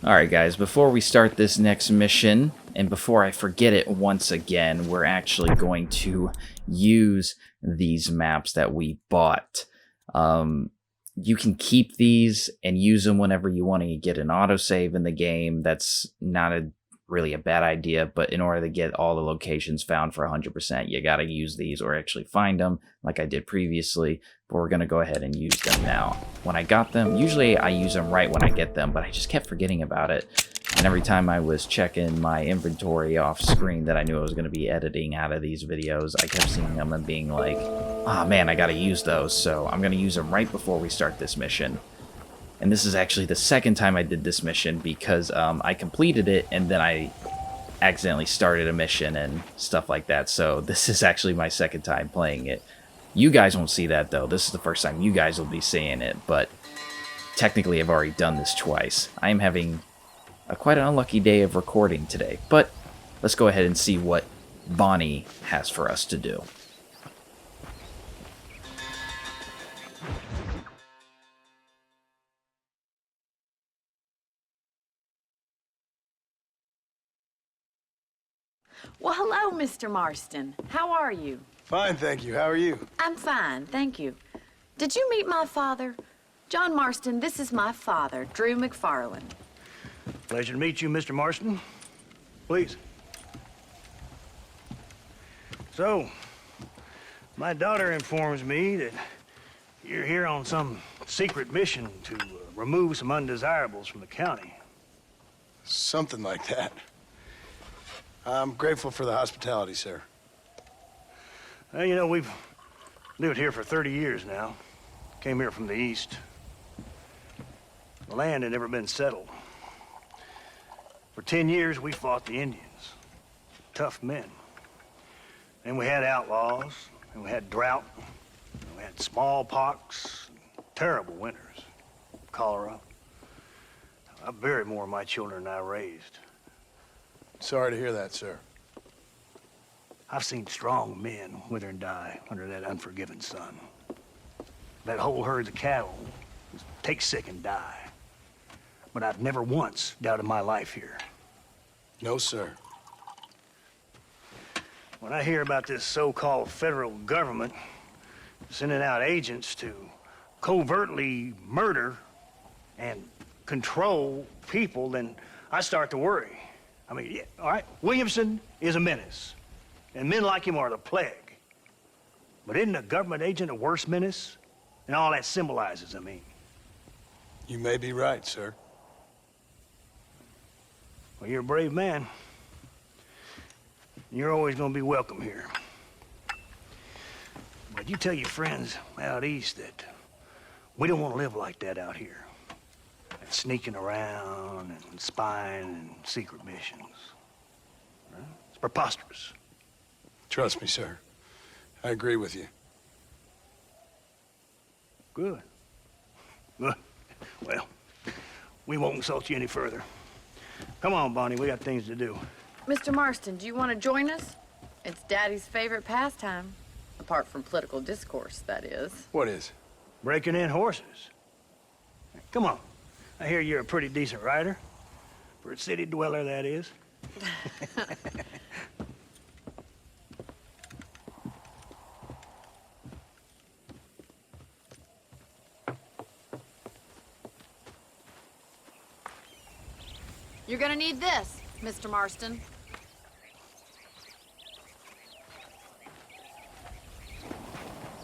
Alright guys, before we start this next mission, and before I forget it once again, we're actually going to use these maps that we bought. You can keep these and use them whenever you want to get an autosave in the game. That's not really a bad idea, but in order to get all the locations found for 100%, you gotta use these or actually find them like I did previously, but we're gonna go ahead and use them now. When I got them, usually I use them right when I get them, but I just kept forgetting about it. And every time I was checking my inventory off screen that I knew I was gonna be editing out of these videos, I kept seeing them and being like, oh man, I gotta use those, so I'm gonna use them right before we start this mission. And this is actually the second time I did this mission because I completed it and then I accidentally started a mission and stuff like that. So this is actually my second time playing it. You guys won't see that though. This is the first time you guys will be seeing it, but technically I've already done this twice. I am having quite an unlucky day of recording today, but let's go ahead and see what Bonnie has for us to do. Well, hello, Mr. Marston. How are you? Fine, thank you. How are you? I'm fine, thank you. Did you meet my father? John Marston, this is my father, Drew McFarlane. Pleasure to meet you, Mr. Marston. Please. So, my daughter informs me that you're here on some secret mission to remove some undesirables from the county. Something like that. I'm grateful for the hospitality, sir. Well, you know, we've lived here for 30 years now. Came here from the east. The land had never been settled. For 10 years, we fought the Indians. Tough men. And we had outlaws, and we had drought, and we had smallpox, terrible winters, cholera. I buried more of my children than I raised. Sorry to hear that, sir. I've seen strong men wither and die under that unforgiving sun. That whole herds of cattle take sick and die. But I've never once doubted my life here. No, sir. When I hear about this so-called federal government sending out agents to covertly murder and control people, then I start to worry. I mean, yeah, all right, Williamson is a menace, and men like him are the plague. But isn't a government agent a worse menace? And all that symbolizes, I mean. You may be right, sir. Well, you're a brave man. You're always gonna be welcome here. But you tell your friends out east that we don't want to live like that out here. Sneaking around and spying and secret missions. Right? It's preposterous. Trust me, sir. I agree with you. Good. Good. Well, we won't insult you any further. Come on, Bonnie, we got things to do. Mr. Marston, do you want to join us? It's Daddy's favorite pastime. Apart from political discourse, that is. What is? Breaking in horses. Come on. I hear you're a pretty decent rider. For a city dweller, that is. You're gonna need this, Mr. Marston.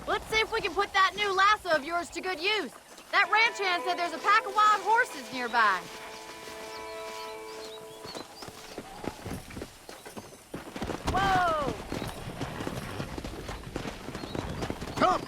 Let's see if we can put that new lasso of yours to good use. That ranch hand said there's a pack of wild horses nearby. Whoa! Come!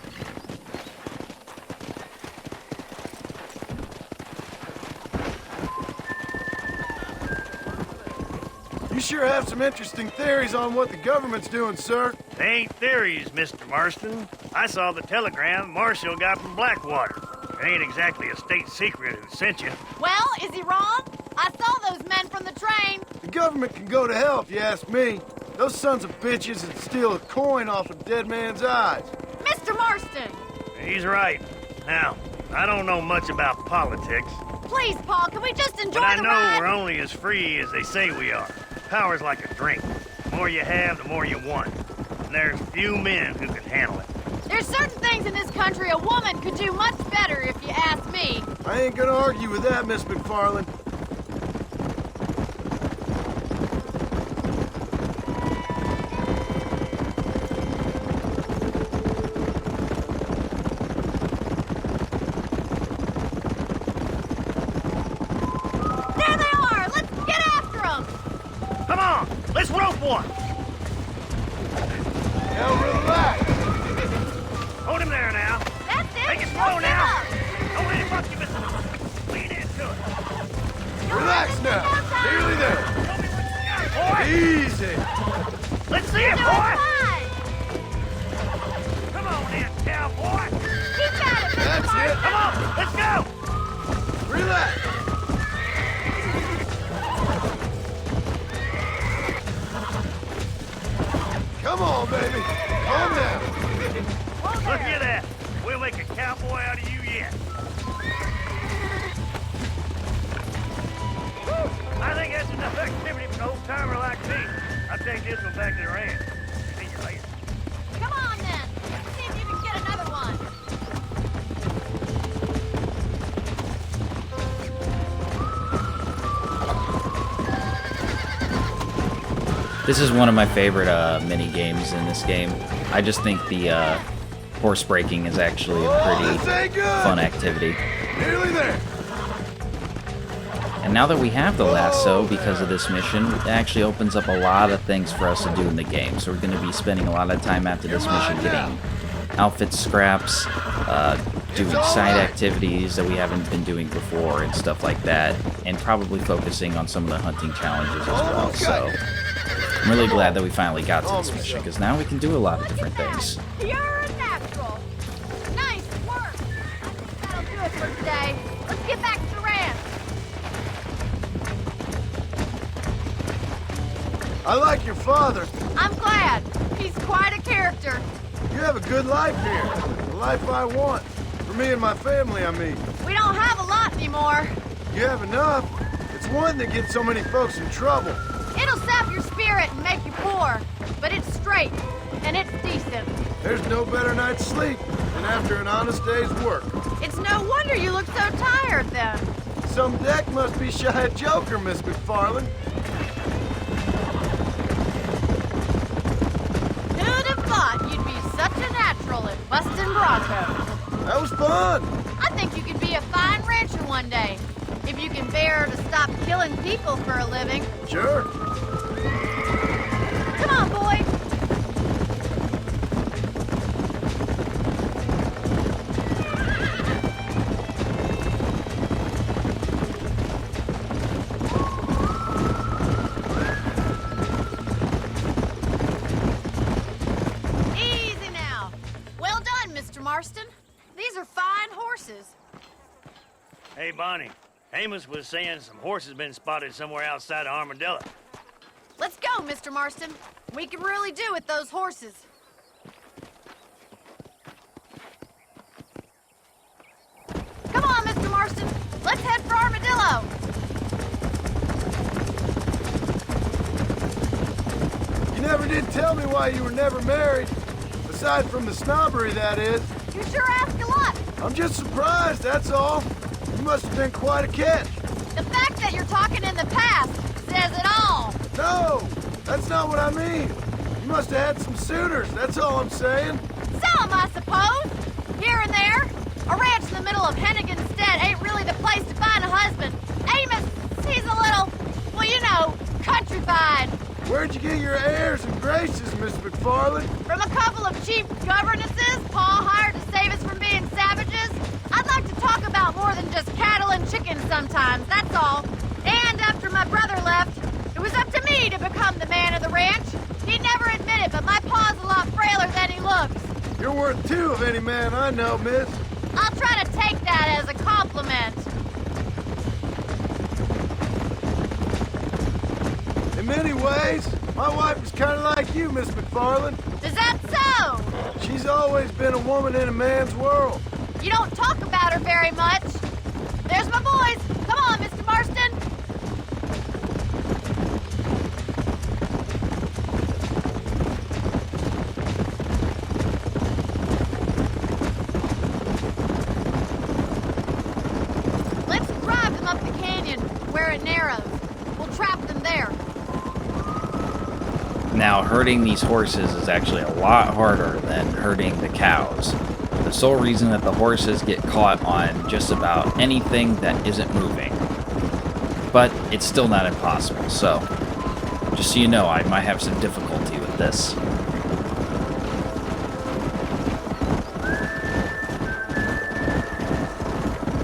You sure have some interesting theories on what the government's doing, sir. They ain't theories, Mr. Marston. I saw the telegram Marshall got from Blackwater. It ain't exactly a state secret who sent you. Well, is he wrong? I saw those men from the train. The government can go to hell if you ask me. Those sons of bitches would steal a coin off a dead man's eyes. Mr. Marston! He's right. Now, I don't know much about politics, Please, Paul, can we just enjoy But I the know ride? we're only as free as they say we are. Power's like a drink. The more you have, the more you want. And there's few men who can handle it. There's certain things in this country a woman could do much better, if you ask me. I ain't gonna argue with that, Miss McFarlane. There they are! Let's get after them! Come on, let's rope one. Now relax. Hold him there now. That's it! Make it Don't slow give now. up. Don't let him fuck you, mister. Lean into it. You'll Relax have now. this no time. Nearly there. Show me what you got, boy. Easy. Let's see it, You're doing boy. fine! Come on in, cowboy. Keep at it, Mr. That's Martin. it. Come on, let's go. Relax. Come on, baby. Calm down. Whoa Look there. at that. We'll make a cowboy out of you yet. Whew. I think that's enough activity for an old-timer like me. I'll take this one back to the ranch. See you later. Come on, then. Let's see if you can get another one. This is one of my favorite mini games in this game. I just think the horse breaking is actually a This pretty ain't good. fun activity. Nearly there. And now that we have the lasso, because of this mission, it actually opens up a lot of things for us to do in the game. So we're going to be spending a lot of time after this mission getting outfit scraps, doing side activities that we haven't been doing before and stuff like that, and probably focusing on some of the hunting challenges as well. So I'm really glad that we finally got to this mission, because now we can do a lot of different things. Pure and natural. Nice work. I think that'll do it for today. Let's get back to the ranch. I like your father. I'm glad. He's quite a character. You have a good life here. The life I want. For me and my family, I mean. We don't have a lot anymore. You have enough. It's one that gets so many folks in trouble. It'll sap your spirit and make you poor, but it's straight and it's decent. There's no better night's sleep than after an honest day's work. It's no wonder you look so tired then. Some deck must be shy of Joker, Miss McFarlane. Who'd have thought you'd be such a natural at busting Bronco? That was fun. I think you could be a fine rancher one day, if you can bear to stop killing people for a living. Sure. Come on, boy. Easy now. Well done, Mr. Marston. These are fine horses. Hey, Bonnie. Amos was saying some horses been spotted somewhere outside of Armadillo. Let's go, Mr. Marston. We can really do with those horses. Come on, Mr. Marston. Let's head for Armadillo. You never did tell me why you were never married. Aside from the snobbery, that is. You sure ask a lot. I'm just surprised, that's all. You must have been quite a catch. The fact that you're talking in the past says it all. No, that's not what I mean. You must have had some suitors, that's all I'm saying. Some, I suppose. Here and there. A ranch in the middle of Hennigan's Stead ain't really the place to find a husband. Amos, he's a little, well, you know, countrified. Where'd you get your airs and graces, Miss McFarlane? From a couple of cheap governesses Paul hired to save us from being savages. I'd like to talk about more than just cattle and chickens sometimes, that's all. And after my brother left, it was up to me to become the man of the ranch. He'd never admit it, but my pa's a lot frailer than he looks. You're worth two of any man I know, miss. I'll try to take that as a compliment. In many ways, my wife is kind of like you, Miss McFarlane. Is that so? She's always been a woman in a man's world. You don't talk about her very much. There's my boys. at Narrows. We'll trap them there. Now, herding these horses is actually a lot harder than herding the cows. The sole reason that the horses get caught on just about anything that isn't moving. But it's still not impossible, so just so you know, I might have some difficulty with this.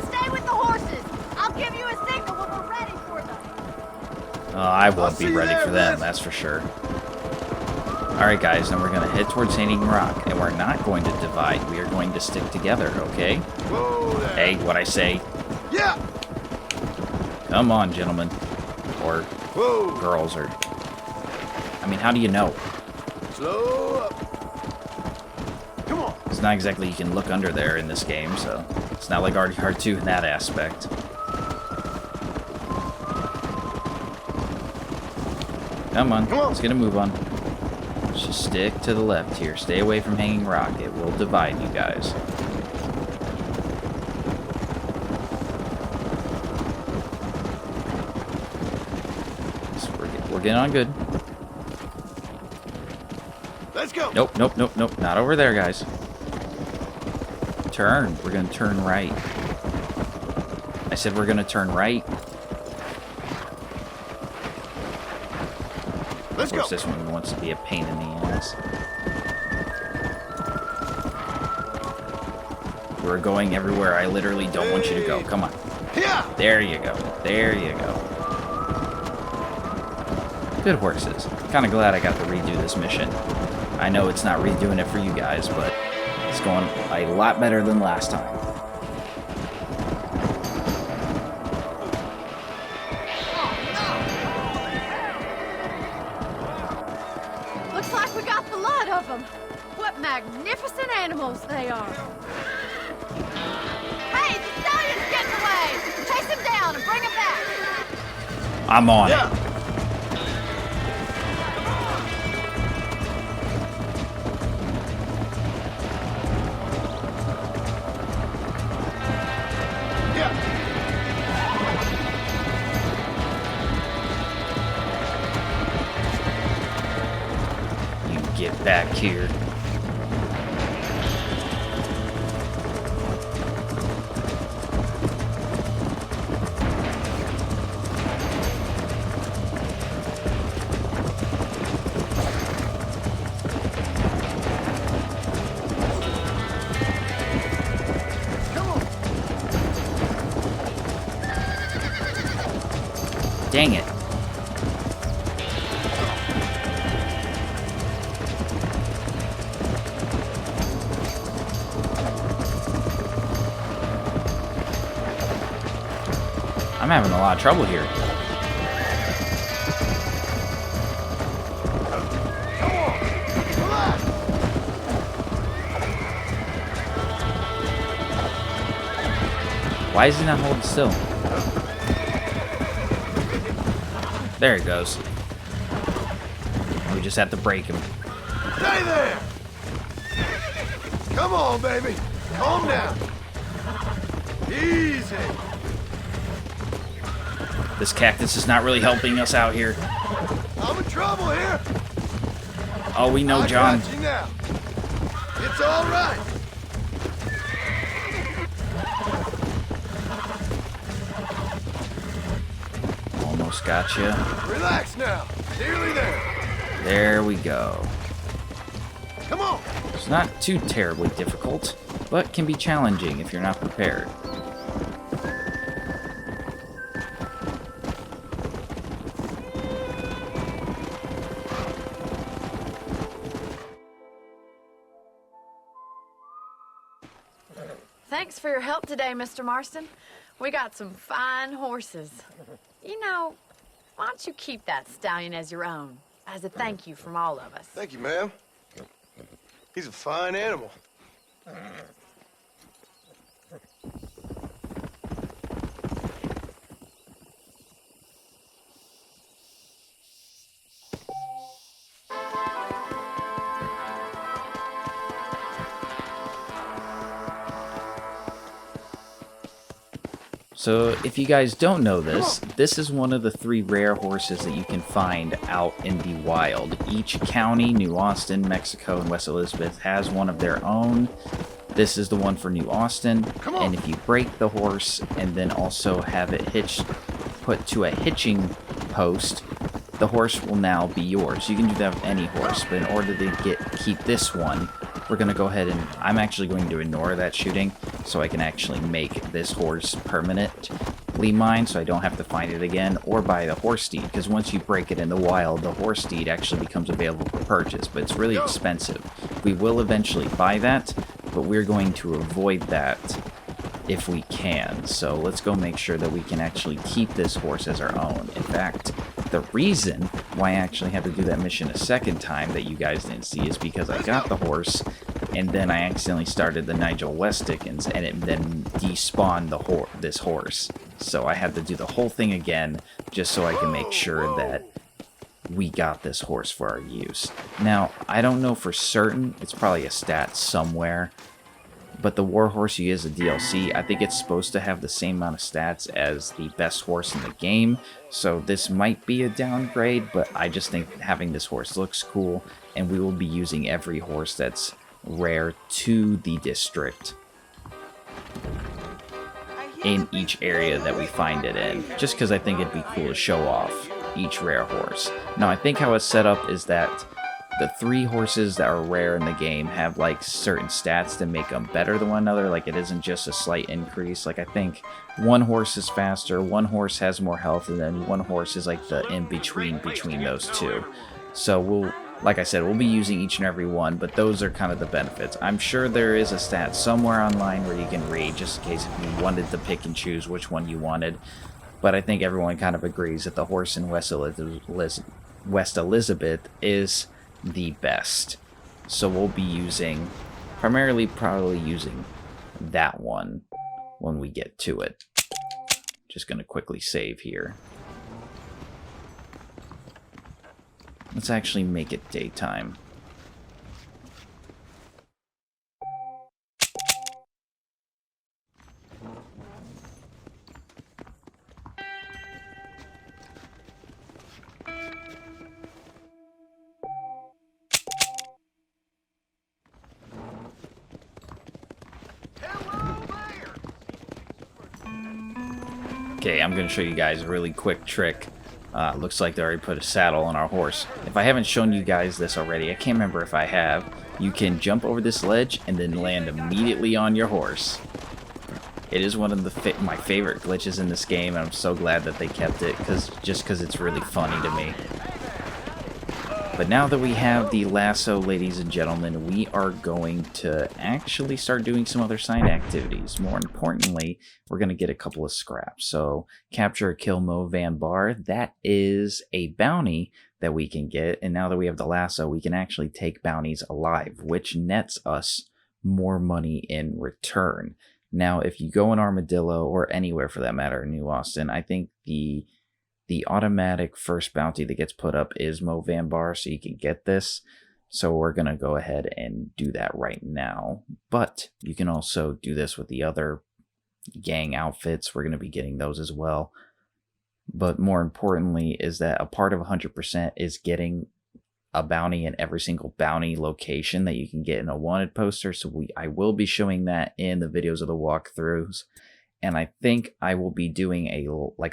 Stay with the horses. I'll give you a signal when we're ready for them. I won't I'll be see you ready there, for them, Liz. that's for sure. Alright guys, now we're going to head towards Hanging Rock, and we're not going to divide. We are going to stick together, okay? Whoa there. Hey, what I say? Yeah. Come on, gentlemen. Or Whoa. girls, or... I mean, how do you know? Slow up. Come on. It's not exactly you can look under there in this game, so... It's not like Hard 2 in that aspect. Come on, Come on. let's get a move on. Let's just stick to the left here. Stay away from Hanging Rock. It will divide you guys. So we're getting on good. Let's go. Nope, nope, nope, nope. Not over there, guys. Turn. We're going to turn right. I said we're going to turn right. Let's Of course, go. this one wants to be a pain in the ass. We're going everywhere I literally don't want you to go. Come on. Yeah. There you go. There you go. Good horses. Kind of glad I got to redo this mission. I know it's not redoing it for you guys, but it's going a lot better than last time. Looks like we got the lot of them. What magnificent animals they are. Hey, the stallion's getting away. Chase him down and bring him back. I'm on Yeah. it. Yeah. You get back here. Come on. Dang it. I'm having a lot of trouble here. Come on. Relax. Why is he not holding still? There he goes. We just have to break him. Stay there. Come on, baby. Calm down. Easy. This cactus is not really helping us out here. I'm in trouble here. Oh, we know, I John. got you now. It's all right. Almost got you. Relax now. Nearly there. There we go. Come on. It's not too terribly difficult, but can be challenging if you're not prepared. Thanks for your help today, Mr. Marston. We got some fine horses. You know, why don't you keep that stallion as your own, as a thank you from all of us? Thank you, ma'am. He's a fine animal. So if you guys don't know this, this is one of the 3 rare horses that you can find out in the wild. Each county, New Austin, Mexico, and West Elizabeth, has one of their own. This is the one for New Austin, and if you break the horse and then also have it put to a hitching post, the horse will now be yours. You can do that with any horse, but in order to keep this one, we're going to go ahead and I'm actually going to ignore that shooting so I can actually make this horse permanently mine so I don't have to find it again, or buy the horse steed, because once you break it in the wild, the horse steed actually becomes available for purchase, but it's really expensive. We will eventually buy that, but we're going to avoid that if we can. So let's go make sure that we can actually keep this horse as our own. In fact, the reason why I actually had to do that mission a second time that you guys didn't see is because I got the horse and then I accidentally started the Nigel West Dickens and it then despawned this horse. So I had to do the whole thing again just so I can make sure that we got this horse for our use. Now, I don't know for certain, it's probably a stat somewhere, but the war horse you use as a DLC, I think it's supposed to have the same amount of stats as the best horse in the game, so this might be a downgrade, but I just think having this horse looks cool, and we will be using every horse that's rare to the district in each area that we find it in, just because I think it'd be cool to show off each rare horse. Now, I think how it's set up is that the 3 horses that are rare in the game have like certain stats to make them better than one another. Like, it isn't just a slight increase. Like, I think one horse is faster, one horse has more health, and then one horse is like the in-between between those 2. So like I said, we'll be using each and every one, but those are kind of the benefits. I'm sure there is a stat somewhere online where you can read, just in case if you wanted to pick and choose which one you wanted. But I think everyone kind of agrees that the horse in West Elizabeth is the best. So we'll be using, probably using that one when we get to it. Just going to quickly save here. Let's actually make it daytime. Okay, I'm going to show you guys a really quick trick. Looks like they already put a saddle on our horse. If I haven't shown you guys this already, I can't remember if I have. You can jump over this ledge and then land immediately on your horse. It is one of my favorite glitches in this game, and I'm so glad that they kept it, just because it's really funny to me. But now that we have the lasso, ladies and gentlemen, we are going to actually start doing some other side activities. More importantly, we're going to get a couple of scraps. So, capture or kill Mo Van Barr. That is a bounty that we can get. And now that we have the lasso, we can actually take bounties alive, which nets us more money in return. Now, if you go in Armadillo, or anywhere for that matter in New Austin, I think the automatic first bounty that gets put up is Mo Van Barr, so you can get this. So we're going to go ahead and do that right now. But you can also do this with the other gang outfits. We're going to be getting those as well. But more importantly is that a part of 100% is getting a bounty in every single bounty location that you can get in a wanted poster. So I will be showing that in the videos of the walkthroughs. And I think I will be doing a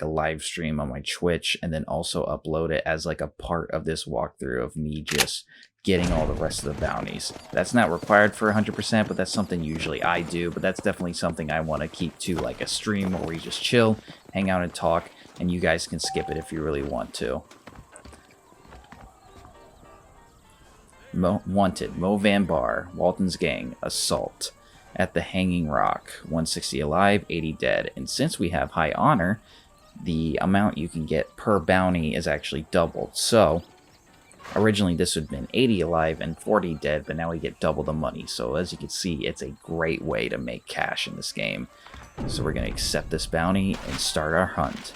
live stream on my Twitch and then also upload it as like a part of this walkthrough of me just getting all the rest of the bounties. That's not required for 100%, but that's something usually I do. But that's definitely something I want to keep to, like a stream where we just chill, hang out and talk, and you guys can skip it if you really want to. Wanted, Mo Van Barr, Walton's Gang, Assault. At the Hanging Rock, 160 alive, 80 dead. And since we have high honor, the amount you can get per bounty is actually doubled. So, originally this would have been 80 alive and 40 dead, but now we get double the money. So as you can see, it's a great way to make cash in this game. So we're going to accept this bounty and start our hunt.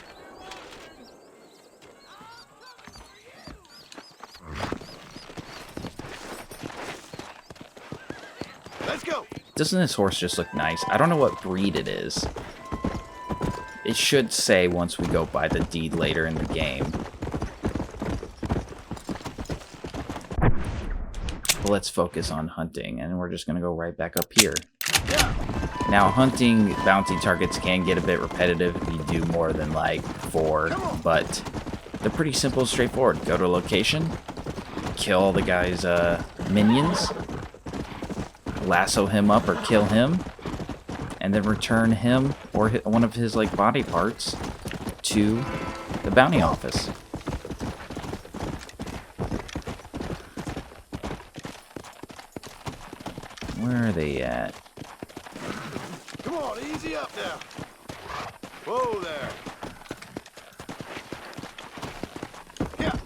Let's go. Doesn't this horse just look nice? I don't know what breed it is. It should say once we go by the deed later in the game. But let's focus on hunting, and we're just going to go right back up here. Now, hunting bounty targets can get a bit repetitive if you do more than like 4, but they're pretty simple and straightforward. Go to a location, kill the guy's minions, lasso him up or kill him, and then return him or one of his like body parts to the bounty office. Where are they at? Come on, easy up now. Whoa there. Yeah.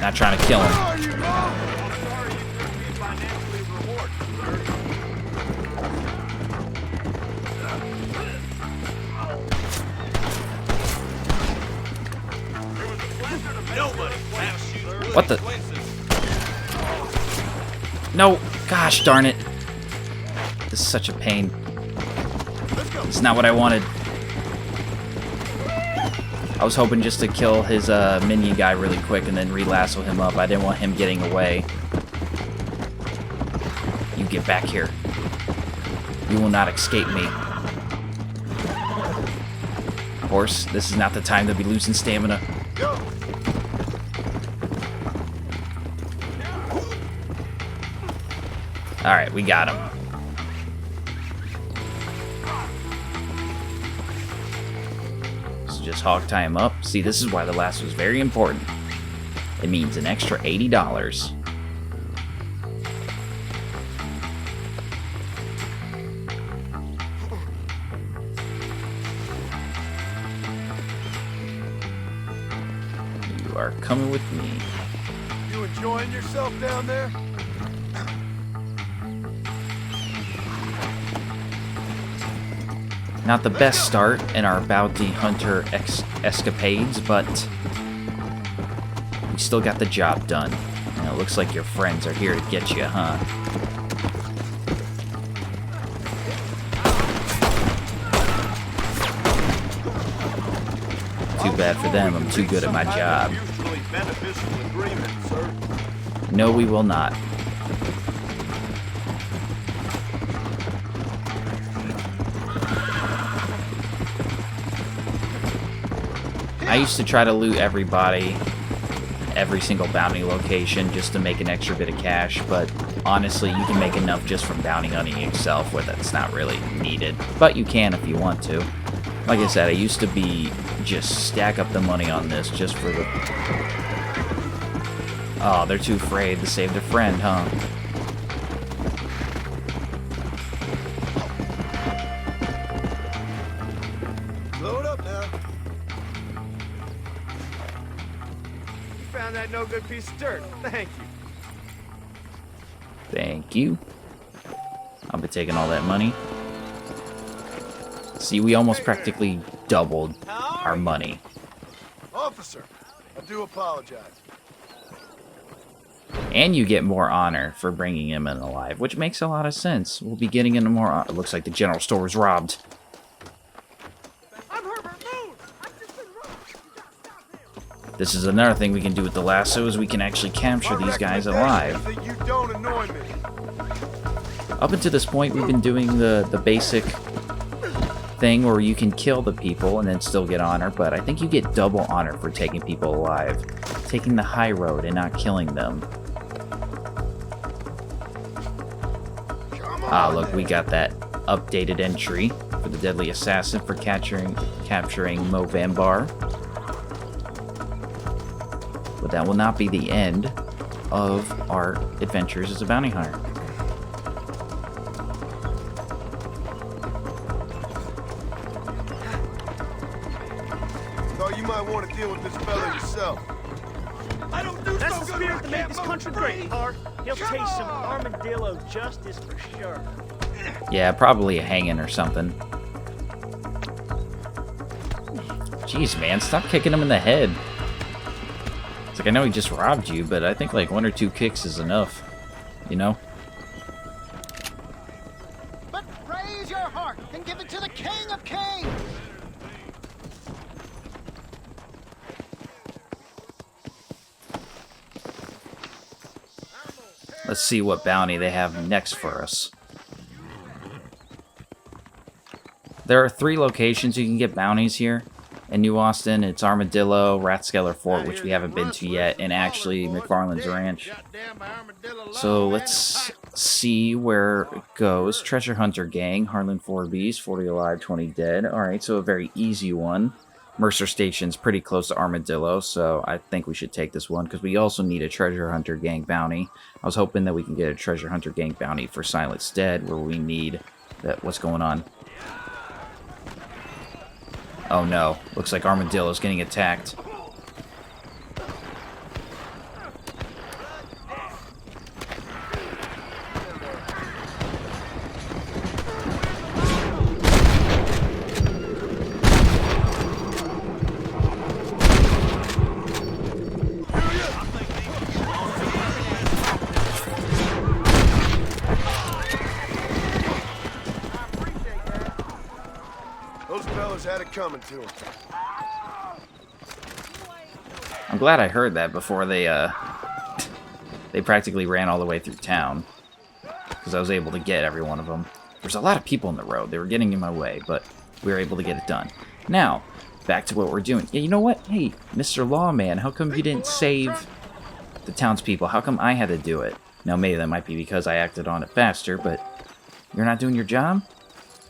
Not trying to kill him. Where are you, Mo? I'm sorry you couldn't be financially rewarded, sir. Nobody laughs you. What the? No! Gosh darn it. This is such a pain. It's not what I wanted. I was hoping just to kill his minion guy really quick and then re-lasso him up. I didn't want him getting away. You get back here. You will not escape me. Horse, this is not the time to be losing stamina. Go. Alright, we got him. So just hog tie him up. See, this is why the lasso is very important. It means an extra $80. You are coming with me. You enjoying yourself down there? Not the best start in our bounty hunter escapades, but we still got the job done. And it looks like your friends are here to get you, huh? Too bad for them, I'm too good at my job. Mutually beneficial agreement, sir. No, we will not. I used to try to loot everybody, every single bounty location, just to make an extra bit of cash, but honestly, you can make enough just from bounty hunting itself where that's not really needed. But you can if you want to. Like I said, I used to be just stack up the money on this just for the... Oh, they're too afraid to save their friend, huh? Load up now. You found that no good piece of dirt. Thank you. Thank you. I'll be taking all that money. See, we almost practically doubled our money. Officer, I do apologize. And you get more honor for bringing him in alive, which makes a lot of sense. We'll be getting into more honor. It looks like the general store was robbed. I'm Herbert Moon. I've just been robbed. You gotta stop him. This is another thing we can do with the lasso, is we can actually capture My these guys recommendation alive. is that you don't annoy me. Up until this point, we've been doing the basic thing where you can kill the people and then still get honor, but I think you get double honor for taking people alive. Taking the high road and not killing them. Ah, look, we got that updated entry for the Deadly Assassin for capturing Mo Van Barr. But that will not be the end of our adventures as a bounty hunter. Thought you might want to deal with this fella yourself. I don't do That's the spirit that made this country great, Hart. He'll taste some armadillo justice for sure. Yeah, probably a hanging or something. Jeez, man, stop kicking him in the head. It's like, I know he just robbed you, but I think like 1 or 2 kicks is enough. You know? But praise king of kings! Let's see what bounty they have next for us. There are 3 locations you can get bounties here. In New Austin, it's Armadillo, Rathskeller Fort, which we haven't been to yet, and actually McFarlane's Ranch. So let's see where it goes. Treasure Hunter Gang, Harlan 4Bs, 40 alive, 20 dead. Alright, so a very easy one. Mercer Station's pretty close to Armadillo, so I think we should take this one, because we also need a Treasure Hunter Gang bounty. I was hoping that we can get a Treasure Hunter Gang bounty for Silent's Dead, where we need that. What's going on? Oh no, looks like Armadillo's getting attacked. Those fellas had it coming to them. I'm glad I heard that before they practically ran all the way through town. Because I was able to get every one of them. There's a lot of people in the road. They were getting in my way, but we were able to get it done. Now, back to what we're doing. Yeah, you know what? Hey, Mr. Lawman, how come you didn't save the townspeople? How come I had to do it? Now, maybe that might be because I acted on it faster, but you're not doing your job?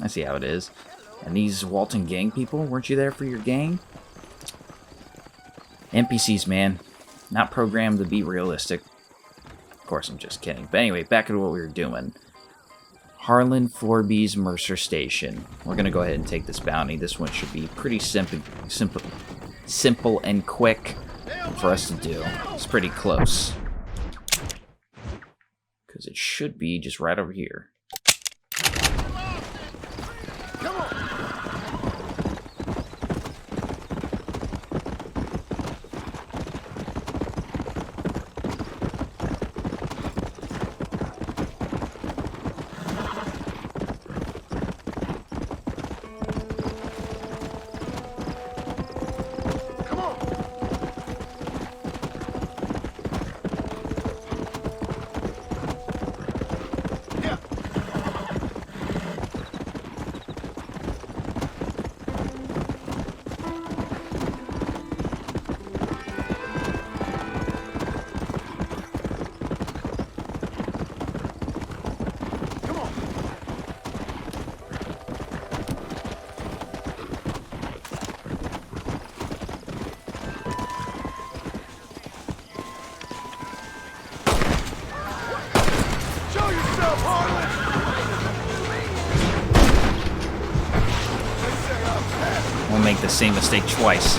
I see how it is. And these Walton gang people, weren't you there for your gang? NPCs, man. Not programmed to be realistic. Of course, I'm just kidding. But anyway, back to what we were doing. Harlan 4B's Mercer Station. We're going to go ahead and take this bounty. This one should be pretty simple and quick for us to do. It's pretty close. Because it should be just right over here. Won't make the same mistake twice.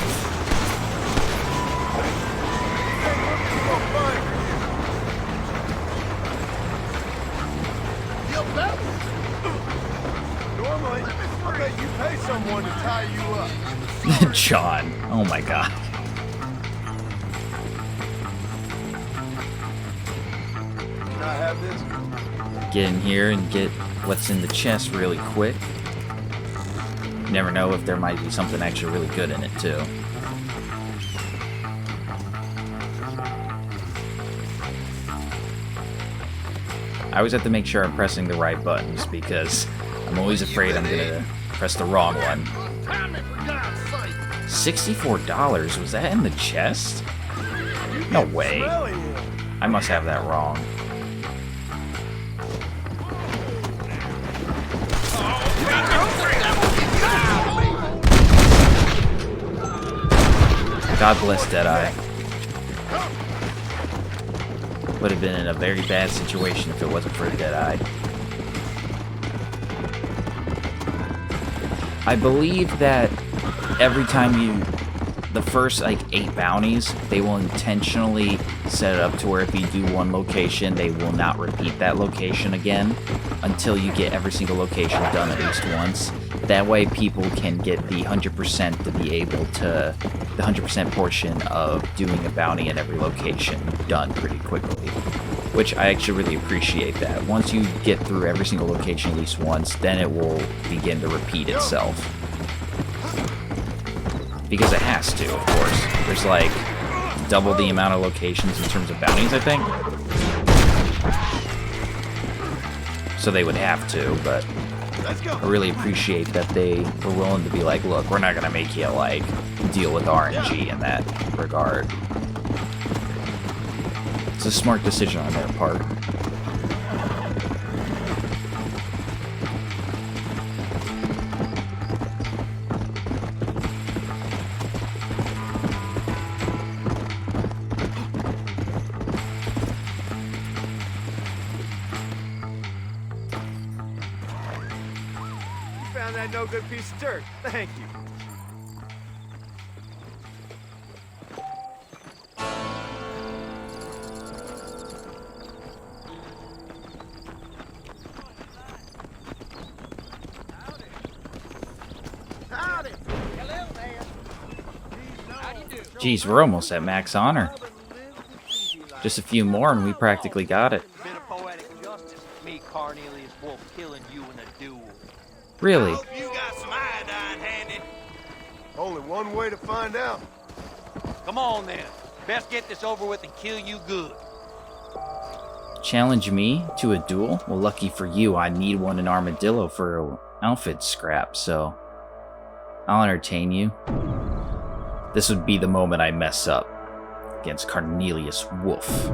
Normally, I bet you pay someone to tie you up. John. Oh my god. Can I have this? Get in here and get what's in the chest really quick. You never know if there might be something actually really good in it too. I always have to make sure I'm pressing the right buttons because I'm always afraid I'm gonna press the wrong one. $64? Was that in the chest? No way. I must have that wrong. God bless Deadeye. Would have been in a very bad situation if it wasn't for Deadeye. I believe that every time you... the first, like, 8 bounties, they will intentionally set it up to where if you do one location, they will not repeat that location again until you get every single location done at least once. That way people can get the 100% to be able to... the 100% portion of doing a bounty at every location done pretty quickly. which I actually really appreciate that. Once you get through every single location at least once, then it will begin to repeat itself. Because it has to, of course. There's like double the amount of locations in terms of bounties, I think. So they would have to, but I really appreciate that they were willing to be like, look, we're not going to make you, like, deal with RNG in that regard. It's a smart decision on their part. Found that no good piece of dirt. Thank you. Howdy. Hello there. Geez, we're almost at max honor. Just a few more and we practically got it. Bit of poetic justice. Me, Cornelius Wolf, killing you in a duel. Really? Hope you got some iodine handy. Only one way to find out. Come on then. Best get this over with and kill you good. Challenge me to a duel? Well, lucky for you, I need one in Armadillo for an outfit scrap, so I'll entertain you. This would be the moment I mess up against Cornelius Wolf.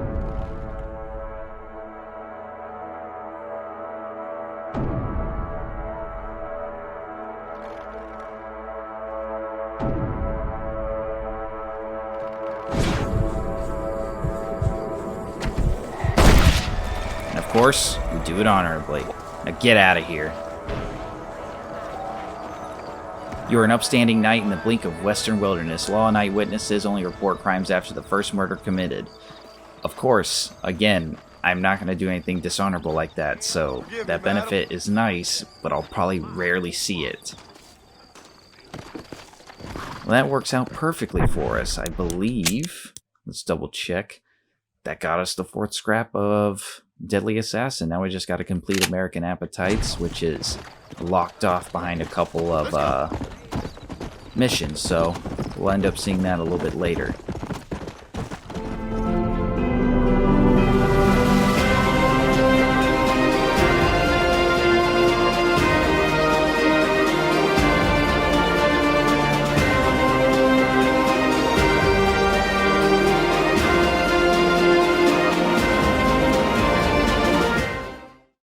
And of course, we do it honorably. Now get out of here. You are an upstanding knight in the blink of western wilderness. Law and eyewitnesses only report crimes after the first murder committed. Of course, again, I'm not going to do anything dishonorable like that, so that benefit is nice, but I'll probably rarely see it. Well, that works out perfectly for us, I believe. Let's double check. That got us the 4th scrap of Deadly Assassin. Now we just got to complete American Appetites, which is locked off behind a couple of missions, so we'll end up seeing that a little bit later.